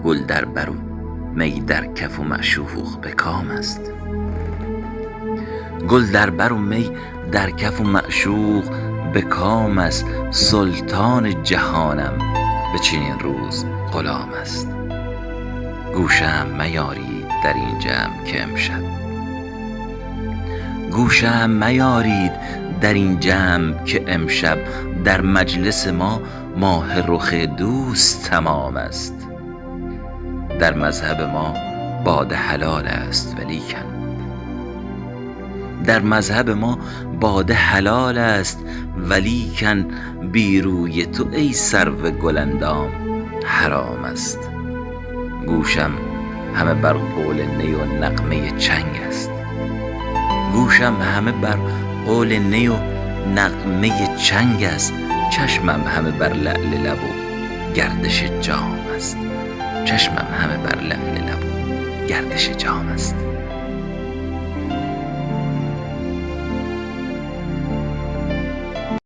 گل در بر و می در کف و معشوق به کام است. گل در بر و می در کف و معشوق به کام است. سلطان جهانم به چنین روز غلام است. گوشه‌ام میارید در این جمع که امشب، گوشه‌ام میارید در این جمع که امشب در مجلس ما ماه رخ دوست تمام است. در مذهب ما باده حلال است ولیکن، در مذهب ما باده حلال است ولیکن بی روی تو ای سرو گل اندام حرام است. گوشم همه بر قول نی و نغمه چنگ است، گوشم همه بر قول نی و نغمه چنگ است. چشمم همه بر لعل لب و گردش جام است، چشمم همه بر لعل لب و گردش جام است.